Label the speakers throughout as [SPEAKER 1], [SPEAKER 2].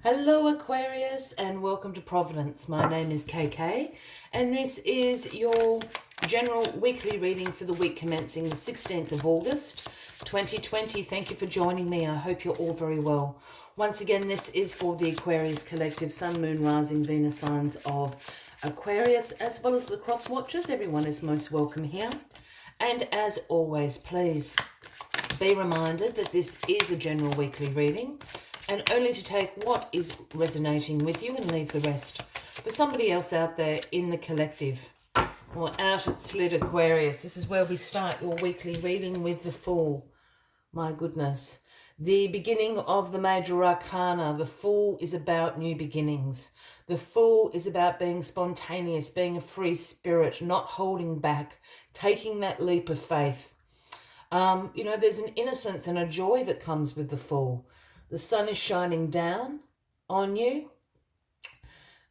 [SPEAKER 1] Hello Aquarius and welcome to Providence. My name is KK and this is your general weekly reading for the week commencing the 16th of August 2020. Thank you for joining me. I hope you're all very well. Once again, this is for the Aquarius Collective, Sun, Moon, Rising, Venus signs of Aquarius, as well as the cross watchers. Everyone is most welcome here. And as always, please be reminded that this is a general weekly reading and only to take what is resonating with you and leave the rest for somebody else out there in the collective or out at Slid Aquarius. This is where we start your weekly reading with the Fool. My goodness. The beginning of the major arcana. The Fool is about new beginnings. The Fool is about being spontaneous, being a free spirit, not holding back, taking that leap of faith. There's an innocence and a joy that comes with the Fool. The sun is shining down on you.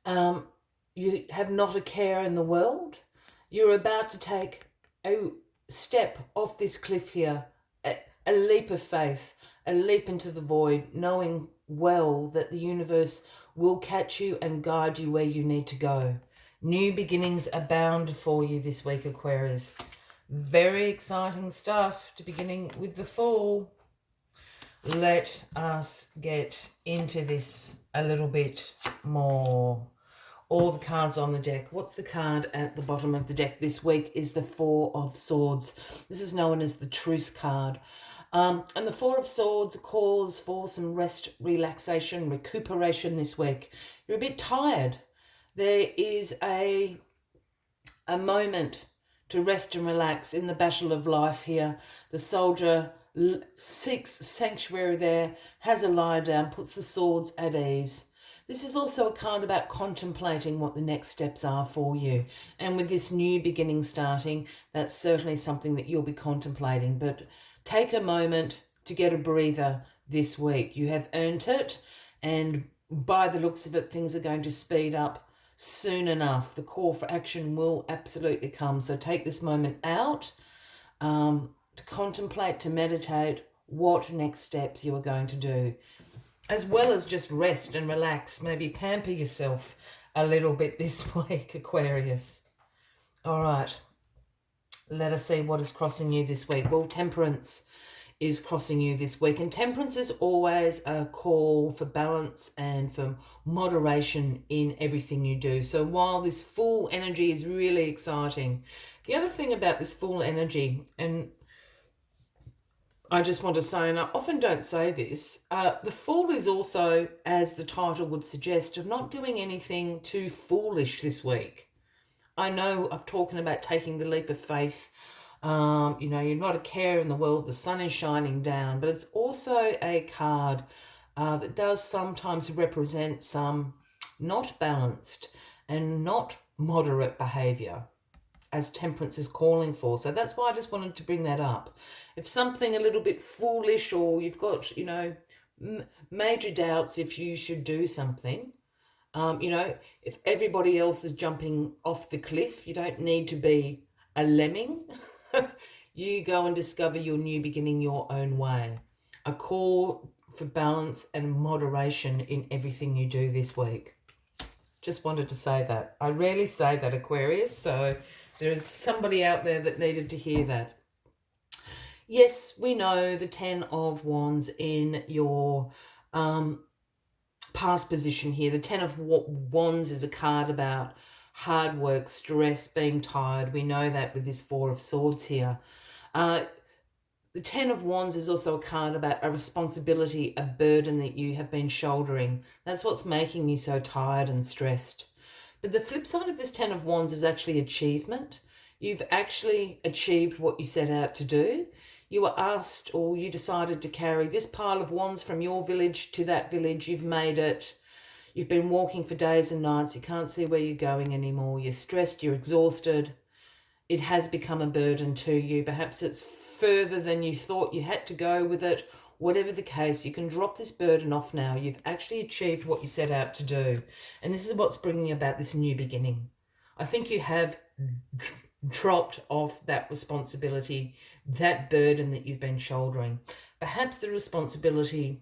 [SPEAKER 1] You have not a care in the world. You're about to take a step off this cliff here, a leap of faith, a leap into the void, knowing well that the universe will catch you and guide you where you need to go. New beginnings abound for you this week, Aquarius. Very exciting stuff to beginning with the Fool. Let us get into this a little bit more. All the cards on the deck. What's the card at the bottom of the deck this week is the Four of Swords. This is known as the Truce card. And the Four of Swords calls for some rest, relaxation, recuperation this week. You're a bit tired. There is a moment to rest and relax in the battle of life here. The soldier seeks sanctuary there, has a lie down, puts the swords at ease. This is also a card about contemplating what the next steps are for you. And with this new beginning starting, that's certainly something that you'll be contemplating. But take a moment to get a breather this week. You have earned it, and by the looks of it, things are going to speed up soon enough. The call for action will absolutely come. So take this moment out to contemplate, to meditate what next steps you are going to do, as well as just rest and relax, maybe pamper yourself a little bit this week, Aquarius. All right, let us see what is crossing you this week. Well, Temperance is crossing you this week, and Temperance is always a call for balance and for moderation in everything you do. So while this Fool energy is really exciting, the other thing about this Fool energy, and I just want to say, and I often don't say this, the Fool is also, as the title would suggest, of not doing anything too foolish this week. I know I've talking about taking the leap of faith. You're not a care in the world. The sun is shining down, but it's also a card that does sometimes represent some not balanced and not moderate behavior, as Temperance is calling for. So that's why I just wanted to bring that up. If something a little bit foolish, or you've got, major doubts if you should do something, if everybody else is jumping off the cliff, you don't need to be a lemming. You go and discover your new beginning your own way. A call for balance and moderation in everything you do this week. Just wanted to say that. I rarely say that, Aquarius, so there is somebody out there that needed to hear that. Yes, we know the Ten of Wands in your past position here. The Ten of Wands is a card about hard work, stress, being tired. We know that with this Four of Swords here. The Ten of Wands is also a card about a responsibility, a burden that you have been shouldering. That's what's making you so tired and stressed. But the flip side of this Ten of Wands is actually achievement. You've actually achieved what you set out to do. You were asked, or you decided to carry this pile of wands from your village to that village. You've made it. You've been walking for days and nights. You can't see where you're going anymore. You're stressed. You're exhausted. It has become a burden to you. Perhaps it's further than you thought you had to go with it. Whatever the case, you can drop this burden off now. You've actually achieved what you set out to do. And this is what's bringing about this new beginning. I think you have dropped off that responsibility, that burden that you've been shouldering. Perhaps the responsibility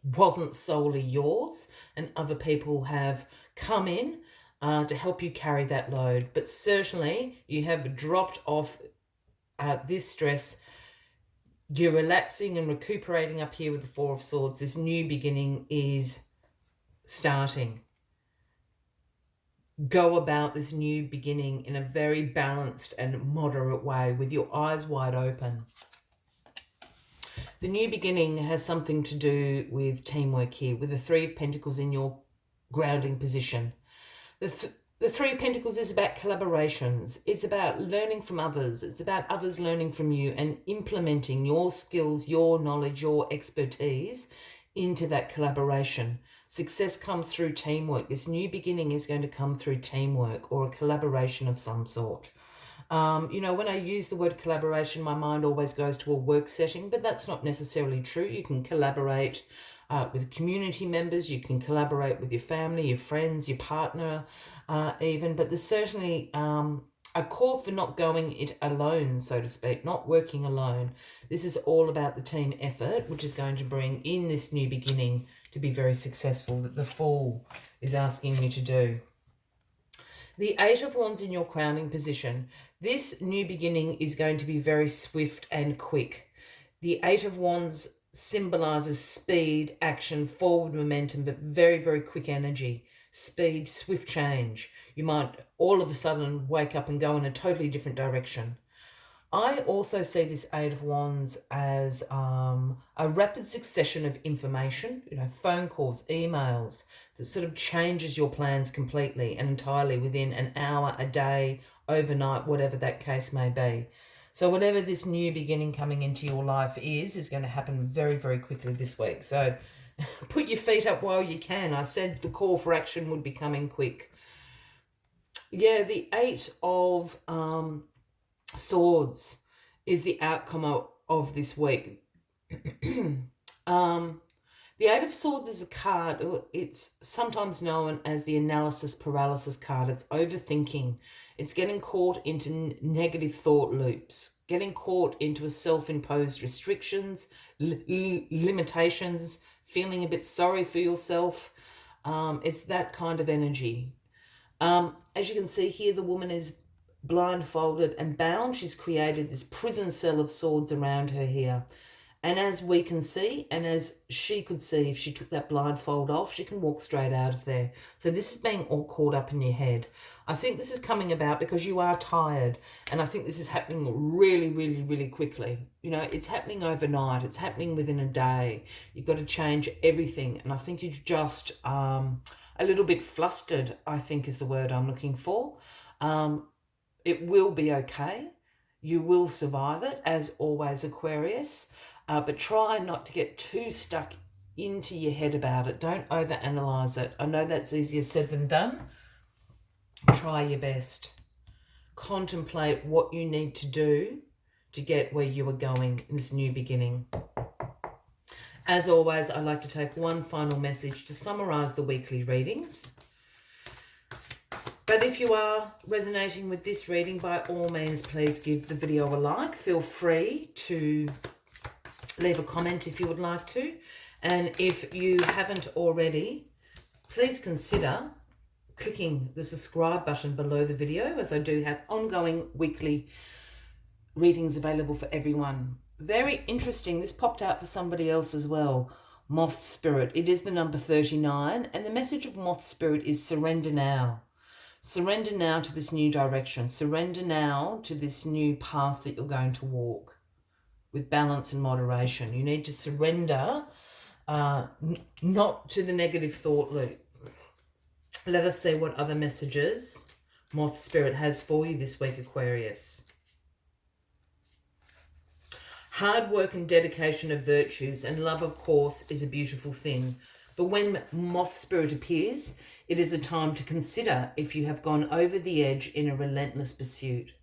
[SPEAKER 1] wasn't solely yours, and other people have come in to help you carry that load. But certainly you have dropped off this stress. You're relaxing and recuperating up here with the Four of Swords. This new beginning is starting. Go about this new beginning in a very balanced and moderate way with your eyes wide open. The new beginning has something to do with teamwork here, with the Three of Pentacles in your grounding position. The Three of Pentacles is about collaborations. It's about learning from others. It's about others learning from you and implementing your skills, your knowledge, your expertise into that collaboration. Success comes through teamwork. This new beginning is going to come through teamwork or a collaboration of some sort. You know, when I use the word collaboration, my mind always goes to a work setting, but that's not necessarily true. You can collaborate with community members. You can collaborate with your family, your friends, your partner even. But there's certainly a call for not going it alone, so to speak, not working alone. This is all about the team effort, which is going to bring in this new beginning to be very successful, that the Fool is asking you to do. The Eight of Wands in your crowning position. This new beginning is going to be very swift and quick. The Eight of Wands symbolizes speed, action, forward momentum, but very, very quick energy. Speed, swift change. You might all of a sudden wake up and go in a totally different direction. I also see this Eight of Wands as a rapid succession of information, you know, phone calls, emails, that sort of changes your plans completely and entirely within an hour, a day, overnight, whatever that case may be. So whatever this new beginning coming into your life is going to happen very, very quickly this week. So put your feet up while you can. I said the call for action would be coming quick. Yeah, the Eight of Swords is the outcome of this week. The Eight of Swords is a card. It's sometimes known as the analysis paralysis card. It's overthinking. It's getting caught into negative thought loops, getting caught into a self-imposed restrictions, limitations, feeling a bit sorry for yourself. It's that kind of energy. As you can see here, the woman is blindfolded and bound. She's created this prison cell of swords around her here. And as we can see, and as she could see, if she took that blindfold off, she can walk straight out of there. So this is being all caught up in your head. I think this is coming about because you are tired. And I think this is happening really, really, really quickly. You know, it's happening overnight. It's happening within a day. You've got to change everything. And I think you're just a little bit flustered, I think is the word I'm looking for. It will be okay. You will survive it, as always, Aquarius. But try not to get too stuck into your head about it. Don't overanalyze it. I know that's easier said than done. Try your best. Contemplate what you need to do to get where you are going in this new beginning. As always, I'd like to take one final message to summarize the weekly readings. But if you are resonating with this reading, by all means, please give the video a like. Feel free to leave a comment if you would like to. And if you haven't already, please consider clicking the subscribe button below the video, as I do have ongoing weekly readings available for everyone. Very interesting. This popped out for somebody else as well. Moth Spirit. It is the number 39. And the message of Moth Spirit is surrender now. Surrender now to this new direction. Surrender now to this new path that you're going to walk with balance and moderation. You need to surrender not to the negative thought loop. Let us see what other messages Moth Spirit has for you this week, Aquarius. Hard work and dedication are virtues, and love, of course, is a beautiful thing. But when Moth Spirit appears, it is a time to consider if you have gone over the edge in a relentless pursuit.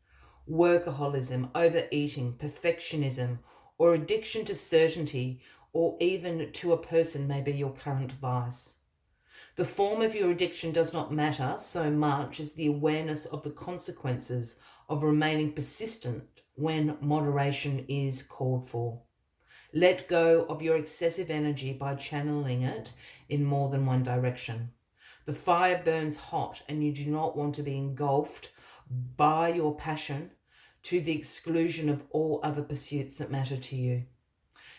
[SPEAKER 1] Workaholism, overeating, perfectionism, or addiction to certainty, or even to a person may be your current vice. The form of your addiction does not matter so much as the awareness of the consequences of remaining persistent when moderation is called for. Let go of your excessive energy by channeling it in more than one direction. The fire burns hot and you do not want to be engulfed by your passion to the exclusion of all other pursuits that matter to you.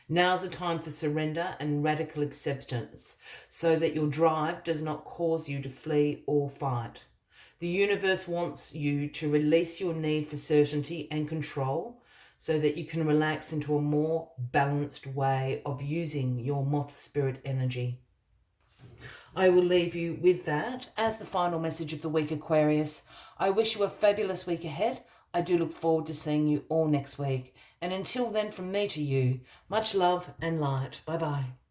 [SPEAKER 1] Now's the time for surrender and radical acceptance so that your drive does not cause you to flee or fight. The universe wants you to release your need for certainty and control so that you can relax into a more balanced way of using your moth spirit energy. I will leave you with that as the final message of the week, Aquarius. I wish you a fabulous week ahead. I do look forward to seeing you all next week. And until then, from me to you, much love and light. Bye-bye.